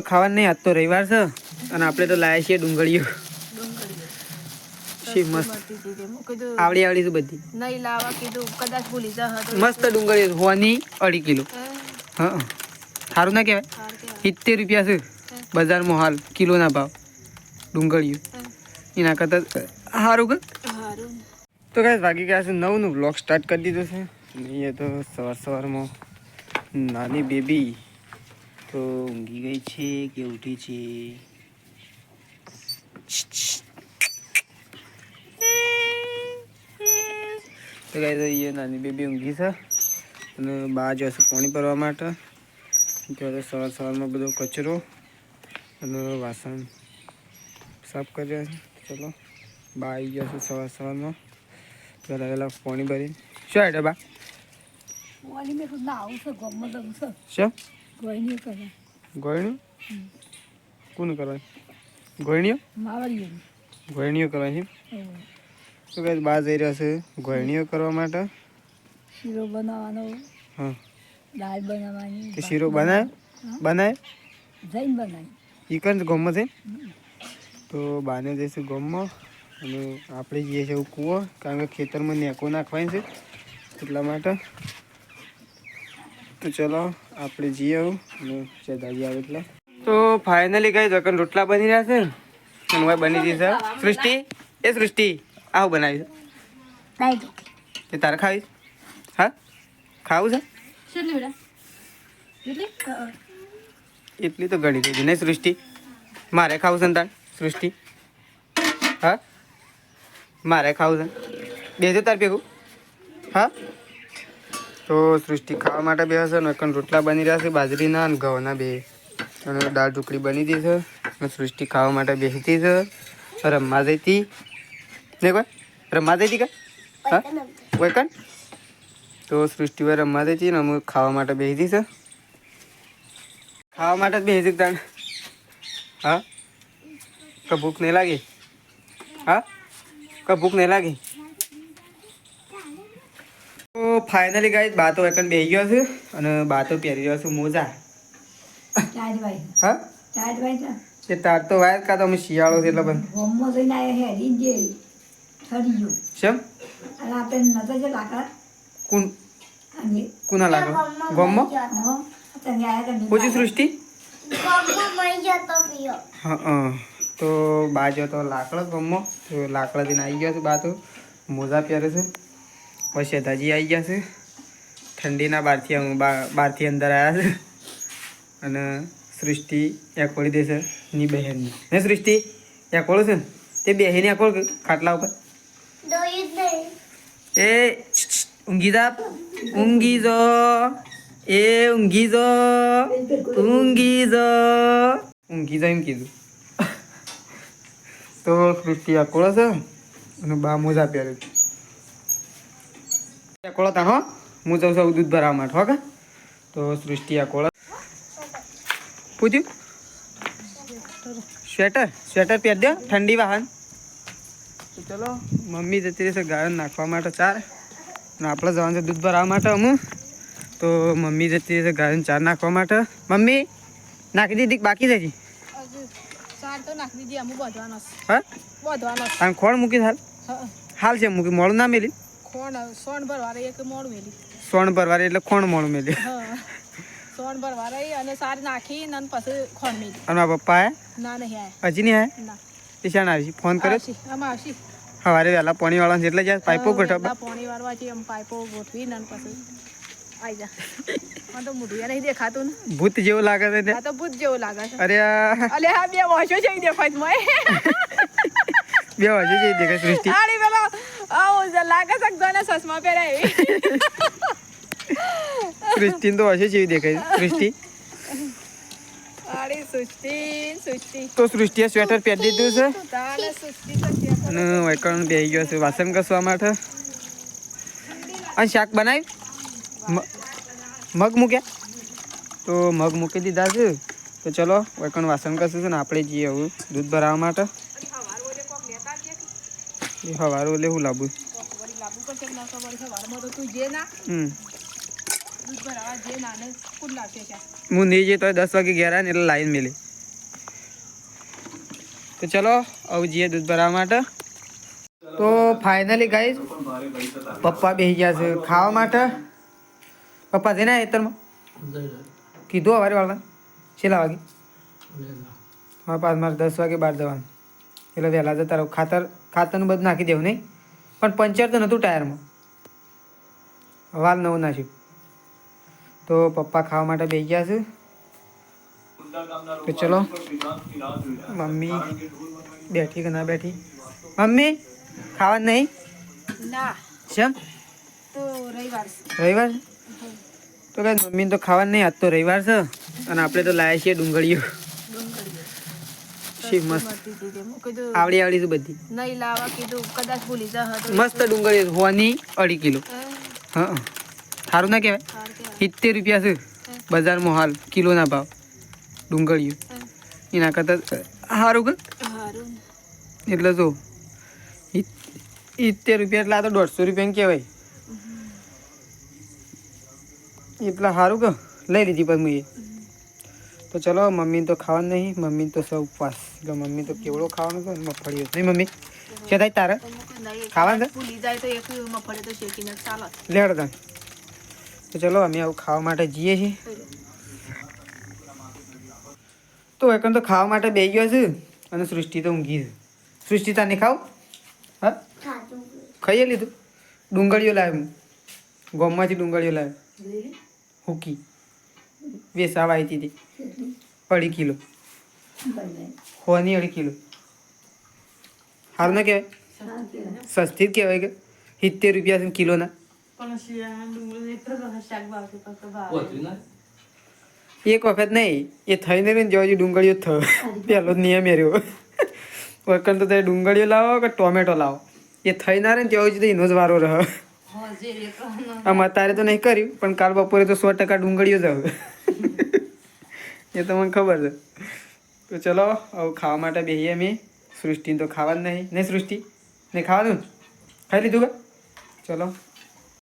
ખાવાનું નહીં, આજ તો રવિવાર છે અને આપણે તો લાયા છીએ ડુંગળીઓ. શી મસ્ત આવડી આવડી છે બધી. નહીં લાવવા કીધું, કદાચ ભૂલી જા. મસ્ત ડુંગળી હોવાની 2.5 કિલો. હા સારું ના કહેવાય. 70 રૂપિયા છે બજારમાં હાલ કિલોના ભાવ ડુંગળીઓ. એના કરતાં સારું કે તો કાંઈ વાગી ગયા છે 9 નું બ્લોગ સ્ટાર્ટ કરી દીધો છે. અહીંયા તો સવારમાં નાની બેબી તો ઊંઘી ગઈ છે કે ઉઠી છે? તો કાંઈ અહીંયા નાની બેબી ઊંઘી છે અને બહાર જશે પાણી ભરવા માટે. ત્યારે સવારમાં બધો કચરો અને વાસણ સાફ કર્યા છે. ચલો બા આવી ગયા છે સવારમાં પહેલાં પાણી ભરી. શું હેઠે બા? શું ગોળણીઓ? કોને કરવાની? ગોળણીઓ ગોળણીઓ કરવાની છે. તો કઈ બા જઈ રહ્યા છે ગોળણીઓ કરવા માટે. શીરો બનાવવાનો. હા દાળ બનાવવાની. કે શીરો બનાય જઈને બનાવી એ કઈ ગમમાં છે. તો બાને જઈશું ગમમાં અને આપણે જઈએ છીએ કૂવો, કારણ કે ખેતરમાં નેકો નાખવાની છે એટલા માટે. તો ચલો આપણે જઈએ આવું અને દાદી આવે એટલે. તો ફાઇનલી કઈ જકન રોટલા બની રહ્યા છે અને બની ગઈ છે. સૃષ્ટિ એ સૃષ્ટિ આવું બનાવી છે એ તારે ખાવી? હા ખાવું છે એટલી તો ઘણી થઈ નહીં સૃષ્ટિ? મારે ખાવું છે ને તાર સૃષ્ટિ? હા મારે ખાવું છે. બેજો તાર ભેગું. હા તો સૃષ્ટિ ખાવા માટે બેસે છે ને રોટલા બની રહ્યા છે બાજરીના અને ઘઉંના બે, અને દાળ ઢોકળી બની હતી છે અને સૃષ્ટિ ખાવા માટે બેસતી છે. રમવા જઈતી નહીં કોઈ? રમવા જઈતી કે? હા કોઈ કણ? તો સૃષ્ટિ ભાઈ રમવા જઈતી ને અમે ખાવા માટે બેસી છે. ખાવા માટે જ બેસી તાણ. હા કે ભૂખ નહીં લાગી? હા કે ભૂખ નહીં લાગી? તો ફાઇનલી ગાઈસ બા તો એકન બેસી ગયો છે અને બા તો પહેરી રહ્યો છે મોજા. હા એ તાર તો વાય કા તો અમે શિયાળો છે એટલે પણ શેમ કોના લાગે ગમમાં પૂછી સૃષ્ટિ? હા તો બા જો તો લાકડો ગમમાં તો લાકડા દિન આવી ગયો છે. બા તો મોજા પહેરે છે. પછી દાજી આવી ગયા છે ઠંડીના બહારથી અંદર આવ્યા છે અને સૃષ્ટિ ત્યાં ખોલી દેશે ની બહેનની. હે સૃષ્ટિ ત્યાં ખોલું છે ને તે બેહીને ત્યાં ખોલ ખાટલા ઉપર. એ ઊંઘી જા ઊંઘી જો એ ઊંઘી જો ઊંઘી જો ઊંઘી જા એમ કીધું. તો સૃષ્ટિ આ ખોલે છે અને બા મોજા પહેરે છે. કોળો તા હો હું જાઉં છું દૂધ ભરવા માટે. હો કે તો સૃષ્ટિ આ કોળો પૂછ્યું સ્વેટર પહેર દો ઠંડી વાહન. તો ચલો મમ્મી જતી રહેશે ગાયો નાખવા માટે ચાર અને આપણે જવાનું છે દૂધ ભરવા માટે. અમુક તો મમ્મી જતી રહેશે ગાયોને ચાર નાખવા માટે. મમ્મી નાખી દીધી બાકી જઈ? હા ખોળ મૂકી હાલ છે મૂકી મોડું ના મેલી. સોણ ભરવારે એટલે ખોણ મોડું મેલી. સોણ ભરવારે અને સાર નાખી અને પછી ખોણ મેલી. અને પપ્પા ના નહીં હજી નહીં આયા? ઈશાન આવી ફોન કર્યો સવારે વહેલા પાણી વાળવા એટલે જાય પાઇપો ગોઠવવા. પાણી વાળવા છે એમ પાઇપો ગોઠવી ને પછી આવી જા. તો મોઢું નહીં દેખાતું ને ભૂત જેવું લાગે છે. તો ભૂત જેવું લાગે છે. અરે અલે હા બે વાંચો છે દેખાય મને. બે વાંચો છે દેખાય સૃષ્ટિ. આડી પેલો આવો લાગે છે ગણે ચશ્મા પહેરાય. સૃષ્ટિ તો વાંચો છે દેખાય સૃષ્ટિ. તો સૃષ્ટિએ સ્વેટર પહેરી દીધું છે અને વૈકણ બેસી ગયો છે વાસણ ઘસવા માટે. અને શાક બનાવી મગ મૂક્યા તો મગ મૂકી દીધા છે. તો ચલો વૈકણ વાસણ ઘસું છે ને આપણે જઈએ હવે દૂધ ભરાવા માટે. સવારે ઓલે હું લાવું હું નહીં જઈએ તો 10 વાગે ઘેર આવે ને એટલે લાઈન મેલી તો ચલો હવે જઈએ દૂધ ભરવા માટે. તો ફાઇનલી ગાઈસ પપ્પા બેસી ગયા છે ખાવા માટે. પપ્પા જઈને ખેતરમાં કીધું સવારે વાળવા છેલ્લા વાગે હા 5 મારે 10 વાગે બહાર જવાનું એટલે વહેલા જતા રહો. ખાતરનું બધું નાખી દેવું નહીં પણ પંચર તો નહોતું ટાયરમાં વાલ નવું નાખ્યું. તો પપ્પા ખાવા માટે બેસી ગયા છે. તો ચલો મમ્મી બેઠી કે ના બેઠી? મમ્મી ખાવા નહીં ના કેમ? તો રવિવાર રવિવાર તો કઈ મમ્મીને તો ખાવા નહીં. આજ તો રવિવાર છે અને આપણે તો લાયા છીએ ડુંગળીઓ. શી મસ્ત આવડી આવડી છે બધી. નહીં લાવવા કીધું કદાચ ભૂલી જા મસ્ત ડુંગળીઓ હોવાની 2.5 કિલો. હા સારું ના કહેવાય? 70 રૂપિયા છે બજારમાં હાલ કિલોના ભાવ ડુંગળીઓ. એના કરતાં સારું કે એટલે જો 70 રૂપિયા એટલે આ તો 150 રૂપિયાને કહેવાય. એટલા સારું કે લઈ લીધી પછી મેં. તો ચલો મમ્મીને તો ખાવાનું નહીં. મમ્મીને તો સૌ ઉપવાસ એટલે મમ્મી તો કેવડો ખાવાનું છે મગફળીઓ નહીં. મમ્મી કે થાય તારે ખાવાનું છે? ભૂલી જાય તો એક મફળે તો શેકીને ચાલે. લેડ તા. તો ચલો અમે આવું ખાવા માટે જઈએ છીએ. તો એકણ તો ખાવા માટે બેસી ગયો છે અને સૃષ્ટિ તો ઊંઘી છે. સૃષ્ટિ તાને ખાવ? હા ખાઈએ લીધું. ડુંગળીઓ લાવ્યો હું ગામમાંથી ડુંગળીઓ લાવ્યો હુકી વેસાવા આવી હતી 2.5 કિલો હોવાની 2.5 કિલો. સારું ના કહેવાય? સસ્તી જ કહેવાય કે 70 રૂપિયા છે કિલોના. એક વખત નહીં એ થઈને ને જવા ડુંગળીઓ થયો પહેલો જ નિયમ એ રહ્યો. વખત તો તમે ડુંગળીઓ લાવો કે ટોમેટો લાવો એ થઈ ના રહે ને ત્યાં સુધી એનો જ વારો રહ્યો. આમ અત્યારે તો નહીં કર્યું પણ કાલ બપોરે તો 100% ડુંગળીઓ જ આવે એ તો મને ખબર છે. તો ચલો હવે ખાવા માટે બેસીએ અમે. સૃષ્ટિને તો ખાવાનું નહીં. નહીં સૃષ્ટિ નહીં ખાવાનું ખાઈ લીધું કે? ચલો